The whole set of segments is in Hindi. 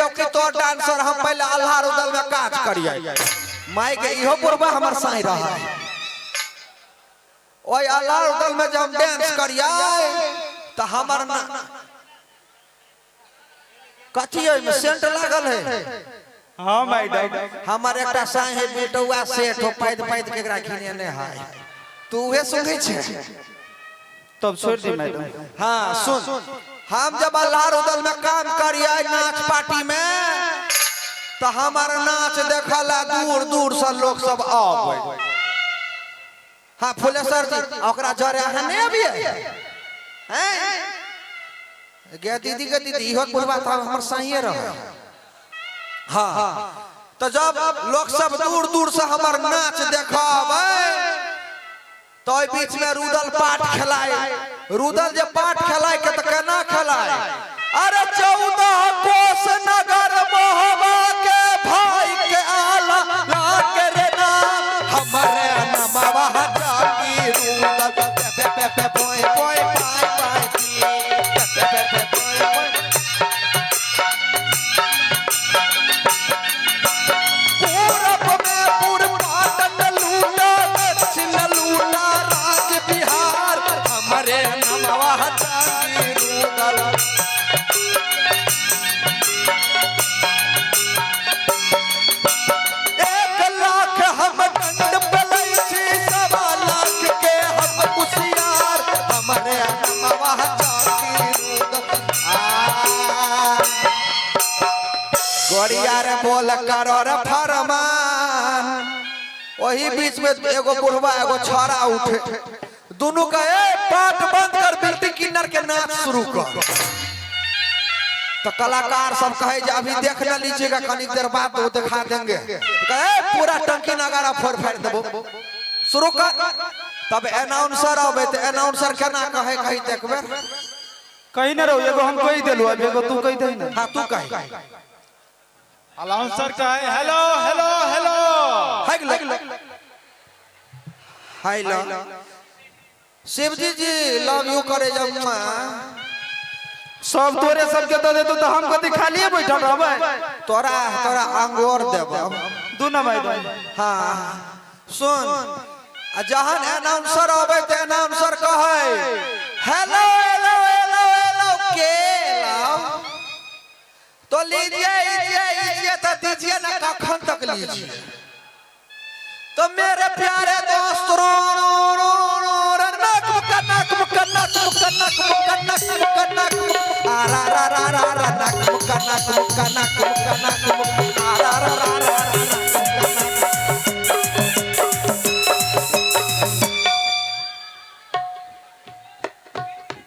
चौकी तो डांसर हम पहले अल्लाह रुदल में काज करिए माई के इहो बुरबा हमर साई रहा ओए अल्लाह रुदल में जब डांस करिए तो हमर ना कथी है में सेंट लागल है। हां मैडम हमर एकटा साई है बेटुआ सेठ हो पैद पैद केकरा खिने ने है तू उहे सुनै छे तब छोड़ दे मैडम। हाँ सुन हम जब अल्लाह रुदल में काम करिए नाच पार्टी में तो हमारा नाच देखला दूर दूर से लोग सब आवे। हाँ फुलेसर जी ओकरा जरे हने अभी हैं गे दीदी के दीदी इहो बुढ़वा था हमर सहिए रह। हाँ तो जब लोग सब दूर दूर से हमर नाच देखावे तो बीच में रुदल पाठ खिलाए रुदल जब पाठ खिलाए के तो केना खिलाए अरे 14 कोस नगर मोहबा के भाई के आला लागे रे नाम हमरे नमवा जागी रुदल पे पे पे पोय पोय पाय पाय की पे पे पे पोय पोय पूरब में पूर्व पाटन लूटा दक्षिण लूटा राज बिहार हमरे नमवा जागी रुदल। गोड़िया बोल करो रे फरमान वही बीच में एगो बुढ़वा एगो छोरा उठे दोनों का पाठ बंद कर बिल्टी किन्नर के नाच शुरू कर। तो कलाकार सब कहे अभी देख न लीजिएगा कनी देर बाद वो दिखा देंगे कहे पूरा टंकी नगारा फोड़ फाड़ देबो शुरू कर। तब अनाउंसर आवे तो अनाउंसर केना कहे कहीं देखबे कहीं ना रहो एगो हम कहि देलु अब एगो तू कहि दे ना। हां तू कहे अनाउंसर कहे hello hello hello hello Shivji ji love you करे जम्मा सब तोरे सबके दे दे तो हम कथि खालिए बैठल रहबे तोरा तोरा अंगूर देब दू ना मैडम। हां सुन जहान अनाउंसर आवे तो अनाउंसर कहे हेलो हेलो हेलो हेलो के लाओ तो लीजिए तो दीजिए ना कखन तक लीजिए। तो मेरे प्यारे दोस्तों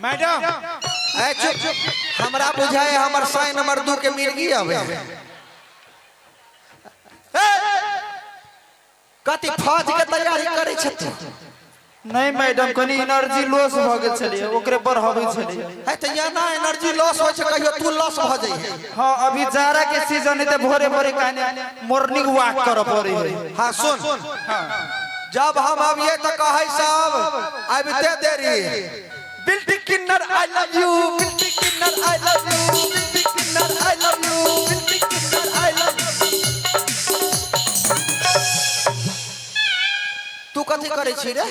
मैडम चुप हमरा बुझाए हमर साई नंबर 2 के मिर्गी आवे कति फौज के तैयारी करे छथि। नहीं मैडम कनी एनर्जी लॉस भ गेल छलिए ओकरे बढ़ाबै छलिए है त या ना एनर्जी लॉस होय छै कहियो तू लॉस भ जाई है। हां अभी जाड़ा के सीजन है त भोरे भोरे काने मॉर्निंग वॉक कर पड़े है। हां सुन हां जब हम आबिए त कहै सब आबिते देरी बिल्टी किन्नर आई लव यू बिल्टी किन्नर आई लव यू बिल्टी किन्नर आई लव यू बिल्टी किन्नर आई लव तू कथि करे छी रे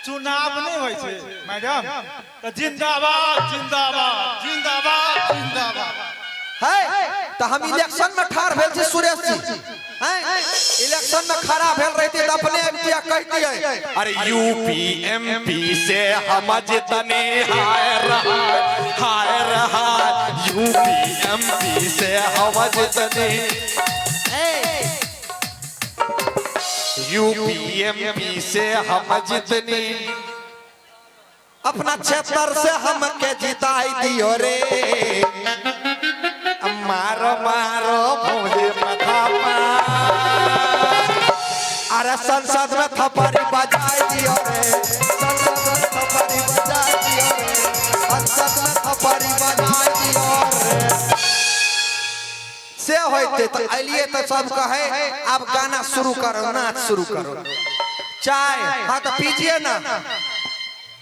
चुनाव नहीं होय छै मैडम त जिंदाबाद जिंदाबाद जिंदाबाद जिंदाबाद है त हम इलेक्शन में ठार भेल छी सुरेश जी हैं इलेक्शन में खड़ा भेल रहती त अपने एमपीआ कहती है अरे यूपी एमपी से हम जितने हाय रहा यूपी एमपी से हम जितने यूपी एमपी से हम जितने अपना क्षेत्र से हम के जिताई दियो रे मारो मारो मुझे माथा अरे संसद में थप्पड़ी बजाई दियो रे संसद में थप्पड़ी बजाई दियो रे संसद में थप्पड़ी बजाई दियो रे से होते तो अलिए तो सब कहे अब गाना शुरू करो नाच शुरू करो चाय हाँ तो पीजिए ना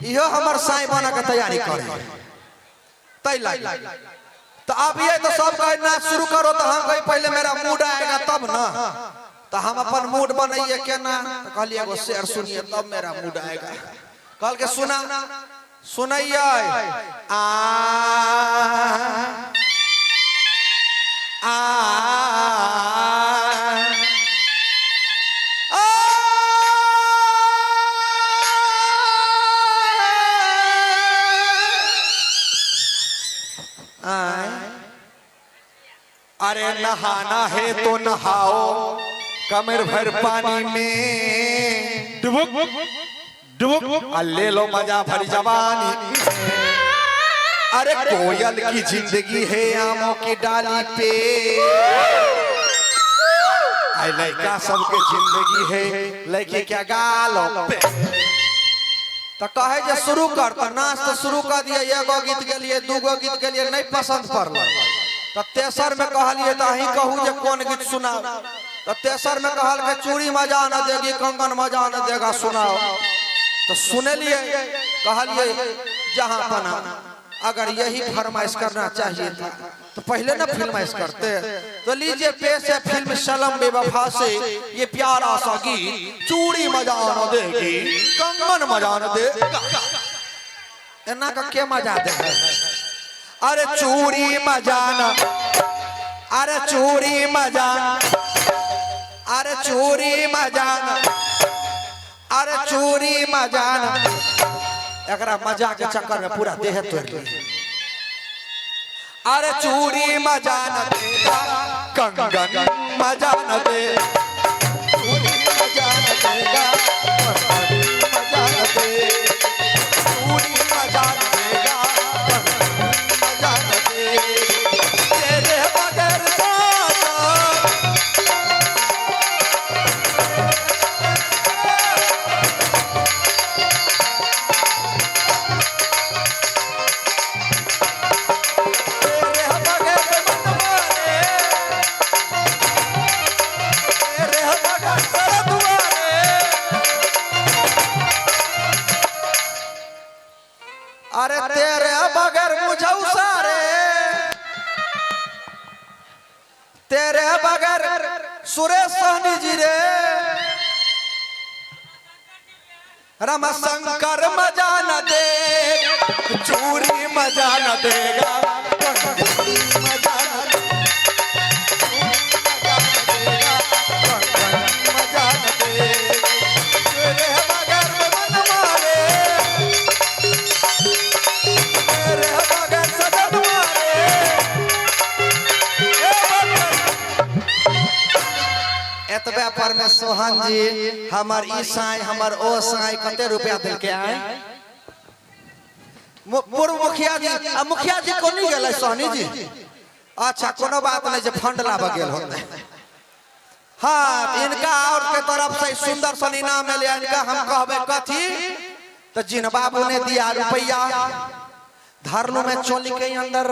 इहो हमर साई बना के तैयारी करे तै लाई तो अब ये तो सब कहे नाच शुरू करो तो हम कहे पहले मेरा मूड आएगा तब ना। तो हम अपन मूड बनाइए क्या ना, तो कहलिए एगो शेर सुनिए तब मेरा मूड आएगा। कल के सुना सुनाइए आ आ अरे नहाना है तो नहाओ कमर भर पानी में डुबुक डुबुक ले लो मजा भरी जवानी। अरे कोयल की जिंदगी है आमों की डाली पे, आई लड़का सबके जिंदगी है लड़के क्या गालों पे। तो कहे जे शुरू कर तो नाच तो शुरू कर दिया, एगो गीत के लिए दूगो गीत के लिए नहीं पसंद पड़ल तो तेसर में कहलिए तो अही कहूँ जे कौन गीत सुनाओ। तो तेसर में कहल के चूड़ी मजा न देगी कंगन मजा न देगा सुनाओ। तो सुने लिए कहलिए जहाँ पना अगर यही फरमाइश करना चाहिए था तो पहले ना फरमाइश करते। तो लीजिए पेश है फिल्म सनम बेवफा से ये प्यारा सा गीत चूड़ी मजा न देगी कंगन मजा न देगा। इन्ना का क्या मजा दे। अरे चूड़ी मजाना, अरे चूड़ी मजाना, अरे चूड़ी मजाना, अरे चूड़ी मजाना। एकरा मजा के चक्कर में पूरा देह तोड़ ली। अरे चूड़ी मजाना देगा कंगन मजाना दे, चूड़ी मजाना देगा कंगन मजाना दे, चूड़ी मजाना देगा तेरे बगैर अरे तेरे बगैर मुझे उसारे, तेरे बगैर सुरेश सहनी जी रे रमा शंकर मजा न दे, चूड़ी मजा न देगा मजा न देगा मजा न दे। तेरे बगैर मन मारे, तेरे बगैर सजन मारे। एतबे पर में सोहन जी हमर ई साई हमर ओ साई कते रुपया दिल के आए पूर्व मुखिया जी। मुखिया जी को नहीं गेलै सोहनी जी। अच्छा कोनो बात नहीं जे फंड लाभ गेल होते। हाँ इनका और के तरफ से सुंदर सन इनाम मिले। इनका हम कहबे कथी तो जिन बाबू ने दिया रुपया धरलू में चोली के अंदर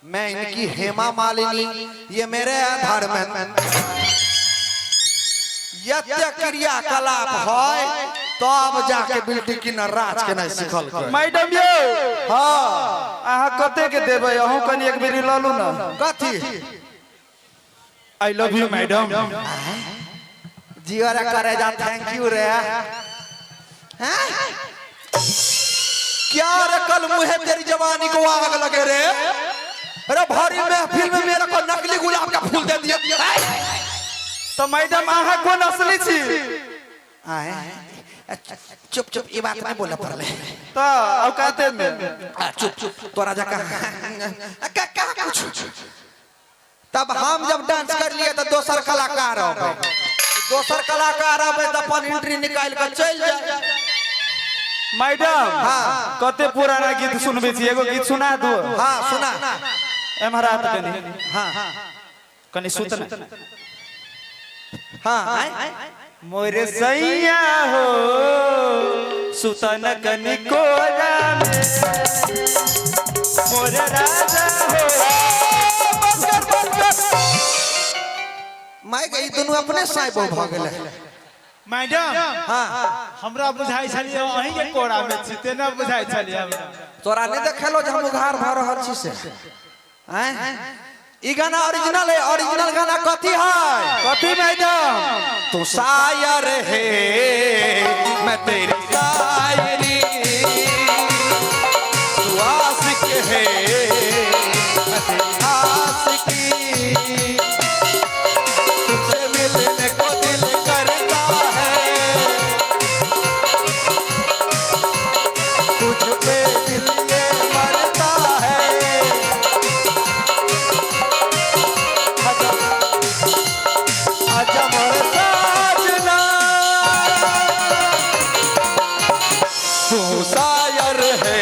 मैं इनकी हेमा मालिनी ये मेरे आधार में यत्य क्रियाकलाप है तो अब जाके बिल्टी की न राज के नहीं सिखल कर। मैडम ये हाँ आहा कते के देबे अहू कनी एक बेरी ल लू ना। कथी आई लव यू मैडम। जीवरा करे जा थैंक यू रे। हैं क्या रे कल मुहे तेरी जवानी को आग लगे रे। अरे भारी महफिल में मेरे को नकली गुलाब का फूल दे दिया। तो मैडम आहा कौन असली छी? आए चुप चुप ये बात नहीं बोला पड़ले तो औकाते में चुप चुप तोरा जका का कुछ। तब हम जब डांस कर लिए तो दोसर कलाकार हो गए। दोसर कलाकार आवे तो अपन एंट्री निकाल कर चल जाए। मैडम हाँ कते पुराना गीत सुनबे छी एगो गीत सुना दो। हाँ सुना एमहरा त कनी हाँ कनी सुत ना। हाँ मोरे सैया हो सुतन कनी कोरा में मोरे राजा हो। मैं गई दोनों अपने साइब भ गेले। मैडम हाँ हमरा बुझाई छलिए अहीं के कोड़ा में छी ते ना बुझाई छलिए हमरा तोरा नहीं देखेलो जे हम उघार भर रहल छी से हैं ई गाना ओरिजिनल है ओरिजिनल गाना कथी है कथी मैडम तू शायर है मैं तेरी शायरी तू आशिक है मैं तेरी आशिकी तुझसे मिलने को दिल करता है तुझ पे दिल ये मरता है आजा मोरे साजना तू शायर है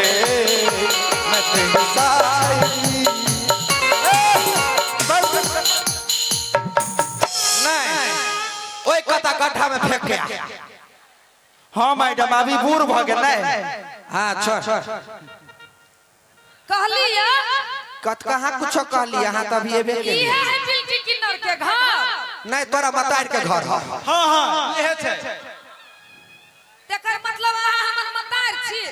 मैं तेरी शायरी नहीं ओए कता गड्ढा में फेंक गया हाँ मैडम अभी बूढ़ भ गेलै हाँ छोड़ कहलिया कत कहाँ कुछ कहली यहाँ तभी एबे के ई है बिल्टी किन्नर के घर नहीं तोरा मतार के घर है हां हां इहे छै तेकर मतलब अहाँ हमर मतार छी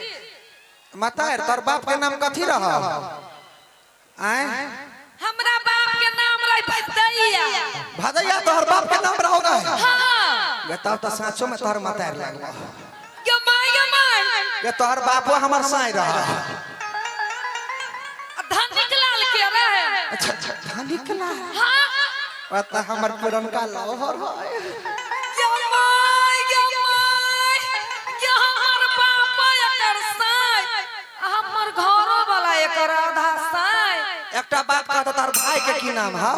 मतार तोर बाप के नाम कथी रहा आए हमरा बाप के नाम रही भदैया भदैया तोहर बाप के नाम रहोगा हां बताओ तो साँचो में तोहर मतार लगवा गमाय के तोहर बापो हमर साई रहा धनिक लाल के रहे अच्छा अच्छा धानी कला हां पता हमर पुरनका लहर है गमाय के हमर बाप एकर साई हमर घरो वाला एकर आधा साई एकटा बात कहता तोहर भाई के की नाम है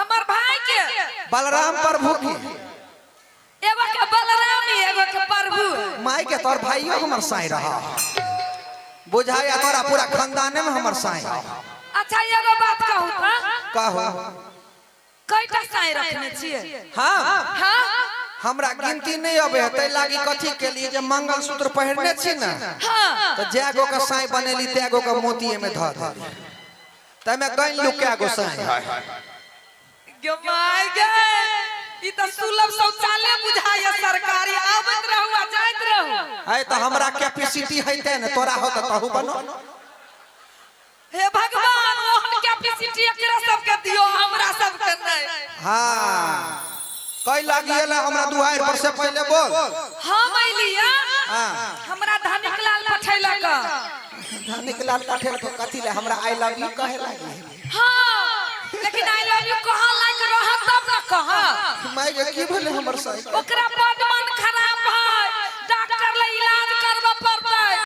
हमर भाई के बलराम प्रभु की एगो के बलरामी एगो के प्रभु माई के तोहर भाइयो हमर साई रहा बुझाया तोरा पूरा खानदाने में हमर साई अच्छा एगो बात कहू त कहो कईटा साई रखने छिए हाँ हां हमरा गिनती नहीं अबे तै लागी कथी के लिए जे मंगलसूत्र पहिरने छी ना हां तो जैगो का साई बनेली तैगो का मोती में धर देली तै में गइन लू कैगो साई गमाय गए ई त सुलभ शौचालय बुझाय सरकारी आवत रहू आ जाइत रहू है तो हमरा कैपेसिटी है ते न तोरा हो तो तहु बनो हे भगवान ओहन कैपेसिटी एकरा सब के दियो हमरा सब के नहीं हां कई लागी एला हमरा दुआर पर से पहले बोल हम अइलिया हां हमरा धनिक लाल पठैलक धनिक लाल काठेल तो कथी ले हमरा आई लव यू कहे लागी हां लेकिन आई लव यू कहां लायक रह तब न कहां माई के की भेले हमर साई ओकरा बड